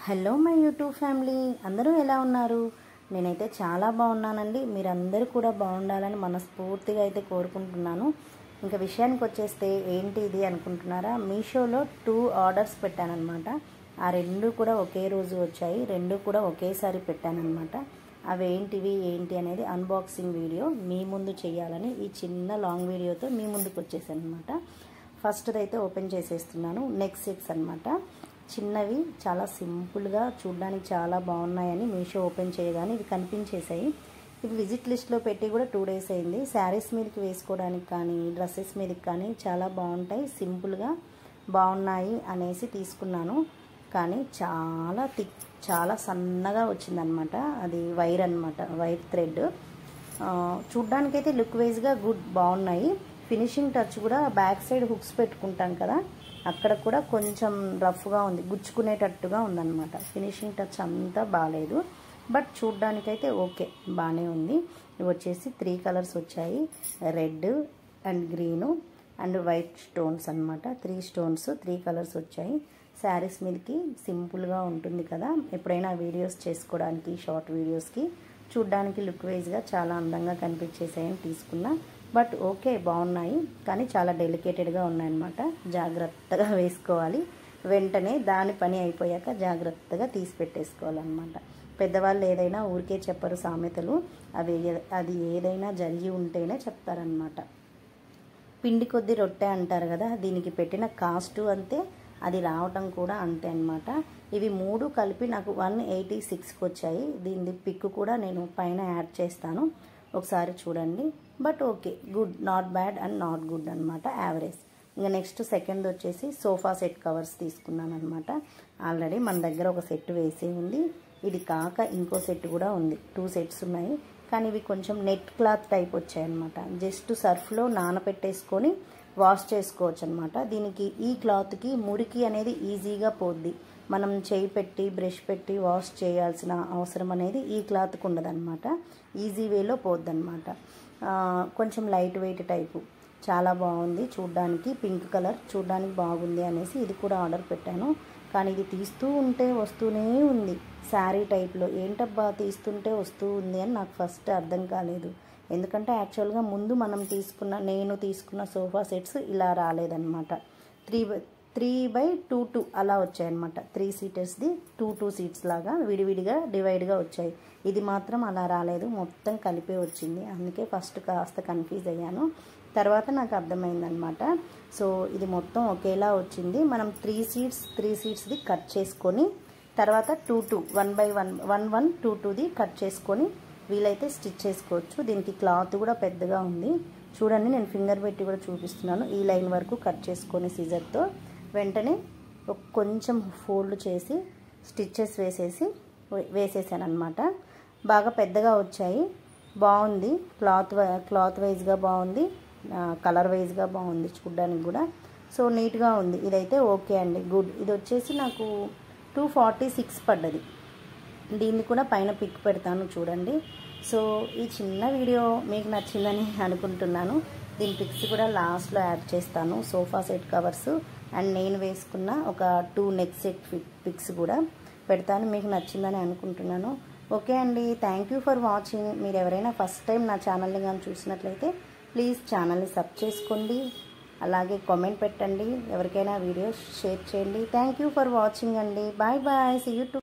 Hello my YouTube family, అందరూ ఎలా ఉన్నారు? నేనైతే చాలా బాగున్నానండి. మీరందరూ కూడా బాగుండాలని మనస్ఫూర్తిగా అయితే కోరుకుంటున్నాను. ఇంకా విషయానికి వచ్చేస్తే ఏంటి ఇది అనుకుంటున్నారా? మీషోలో 2 ఆర్డర్స్ పెట్టానన్నమాట. ఆ రెండు కూడా ఒకే రోజు వచ్చాయి, రెండు కూడా ఒకేసారి పెట్టానన్నమాట. అవి ఏంటి అనేది అన్బాక్సింగ్ వీడియో మీ ముందు చేయాలని ఈ చిన్న లాంగ్ వీడియోతో మీ ముందుకు వచ్చేసాను అనమాట. ఫస్ట్ది అయితే ఓపెన్ చేసేస్తున్నాను. నెక్ సెట్స్ అనమాట. చిన్నవి, చాలా సింపుల్గా, చూడడానికి చాలా బాగున్నాయని మీషో ఓపెన్ చేయగానే ఇవి కనిపించేసాయి. ఇవి విజిట్ లిస్ట్లో పెట్టి కూడా 2 డేస్ అయింది. శారీస్ మీదకి వేసుకోవడానికి కానీ డ్రెస్సెస్ మీదకి కానీ చాలా బాగుంటాయి, సింపుల్గా బాగున్నాయి అనేసి తీసుకున్నాను. కానీ చాలా థిక్, చాలా సన్నగా వచ్చిందనమాట. అది వైర్ అనమాట, వైర్ థ్రెడ్. చూడ్డానికైతే లుక్ వైజ్గా గుడ్, బాగున్నాయి. ఫినిషింగ్ టచ్ కూడా బ్యాక్ సైడ్ హుక్స్ పెట్టుకుంటాం కదా, అక్కడ కూడా కొంచెం రఫ్గా ఉంది, గుచ్చుకునేటట్టుగా ఉందన్నమాట. ఫినిషింగ్ టచ్ అంతా బాగాలేదు, బట్ చూడ్డానికైతే ఓకే, బాగానే ఉంది. ఇవి వచ్చేసి 3 కలర్స్ వచ్చాయి, red and green and white stones అనమాట. 3 స్టోన్స్, 3 కలర్స్ వచ్చాయి. శారీస్ మీదకి సింపుల్గా ఉంటుంది కదా, ఎప్పుడైనా వీడియోస్ చేసుకోవడానికి, షార్ట్ వీడియోస్కి చూడ్డానికి లుక్ వైజ్గా చాలా అందంగా కనిపించేసాయని తీసుకున్నా. బట్ ఓకే, బాగున్నాయి, కానీ చాలా డెలికేటెడ్గా ఉన్నాయన్నమాట. జాగ్రత్తగా వేసుకోవాలి, వెంటనే దాని పని అయిపోయాక జాగ్రత్తగా తీసి పెట్టేసుకోవాలన్నమాట. పెద్దవాళ్ళు ఏదైనా ఊరికే చెప్పరు సామెతలు, అది ఏదైనా జరిగి ఉంటేనే చెప్తారనమాట. పిండి కొద్ది రొట్టె అంటారు కదా, దీనికి పెట్టిన కాస్ట్ అంతే, అది రావటం కూడా అంతే అనమాట. ఇవి 3 కలిపి నాకు 186కి వచ్చాయి. దీని పిక్ కూడా నేను పైన యాడ్ చేస్తాను, ఒకసారి చూడండి. But okay, good, not bad and not good అనమాట, యావరేజ్. ఇంకా నెక్స్ట్ సెకండ్ వచ్చేసి సోఫా సెట్ కవర్స్ తీసుకున్నాను అనమాట. ఆల్రెడీ మన దగ్గర ఒక సెట్ వేసి ఉంది, ఇది కాక ఇంకో సెట్ కూడా ఉంది. 2 సెట్స్ ఉన్నాయి, కానీ ఇవి కొంచెం నెట్ క్లాత్ టైప్ వచ్చాయన్నమాట. జస్ట్ సర్ఫ్లో నానపెట్టేసుకొని వాష్ చేసుకోవచ్చు అనమాట. దీనికి ఈ క్లాత్కి మురికి అనేది ఈజీగా పోద్ది. మనం చేయి పెట్టి బ్రష్ పెట్టి వాష్ చేయాల్సిన అవసరం అనేది ఈ క్లాత్కి ఉండదన్నమాట. ఈజీ వేలో పోద్దన్నమాట. కొంచెం లైట్ వెయిట్ టైపు, చాలా బాగుంది చూడ్డానికి. పింక్ కలర్ చూడ్డానికి బాగుంది అనేసి ఇది కూడా ఆర్డర్ పెట్టాను. కానీ ఇది తీస్తూ ఉంటే వస్తూనే ఉంది, శారీ టైప్లో. ఏంటబ్బా తీస్తుంటే వస్తూ ఉంది అని నాకు ఫస్ట్ అర్థం కాలేదు. ఎందుకంటే యాక్చువల్గా ముందు నేను తీసుకున్న సోఫా సెట్స్ ఇలా రాలేదన్నమాట. 3x2 అలా వచ్చాయన్నమాట. 3 సీటర్స్ది 2 సీట్స్ లాగా విడివిడిగా డివైడ్గా వచ్చాయి. ఇది మాత్రం అలా రాలేదు, మొత్తం కలిపే వచ్చింది. అందుకే ఫస్ట్ కాస్త కన్ఫ్యూజ్ అయ్యాను, తర్వాత నాకు అర్థమైందనమాట. సో ఇది మొత్తం ఒకేలా వచ్చింది. మనం 3 సీట్స్ది కట్ చేసుకొని తర్వాత 1/1 కట్ చేసుకొని వీలైతే స్టిచ్ చేసుకోవచ్చు. దీనికి క్లాత్ కూడా పెద్దగా ఉంది చూడండి, నేను ఫింగర్ పెట్టి కూడా చూపిస్తున్నాను. ఈ లైన్ వరకు కట్ చేసుకొని సిజర్తో వెంటనే కొంచెం ఫోల్డ్ చేసి స్టిచ్చెస్ వేసేసాను అనమాట. బాగా పెద్దగా వచ్చాయి, బాగుంది. క్లాత్ వైజ్గా బాగుంది, కలర్ వైజ్గా బాగుంది చూడ్డానికి కూడా. సో నీట్గా ఉంది, ఇదైతే ఓకే అండి, గుడ్. ఇది వచ్చేసి నాకు 246 పడ్డది. దీన్ని కూడా పైన పిక్ పెడతాను చూడండి. సో ఈ చిన్న వీడియో మీకు నచ్చిందని అనుకుంటున్నాను. దీని పిక్స్ కూడా లాస్ట్లో యాడ్ చేస్తాను. సోఫా సెట్ కవర్స్ అండ్ నేను వేసుకున్న ఒక 2 నెక్ సెట్ పిక్స్ కూడా పెడతాను. మీకు నచ్చిందని అనుకుంటున్నాను. ఓకే అండి, థ్యాంక్ యూ ఫర్ వాచింగ్. మీరు ఎవరైనా ఫస్ట్ టైం నా ఛానల్ని కానీ చూసినట్లయితే ప్లీజ్ ఛానల్ని సబ్ చేసుకోండి, అలాగే కామెంట్ పెట్టండి, ఎవరికైనా వీడియో షేర్ చేయండి. థ్యాంక్ యూ ఫర్ వాచింగ్ అండి. Bye bye, see you.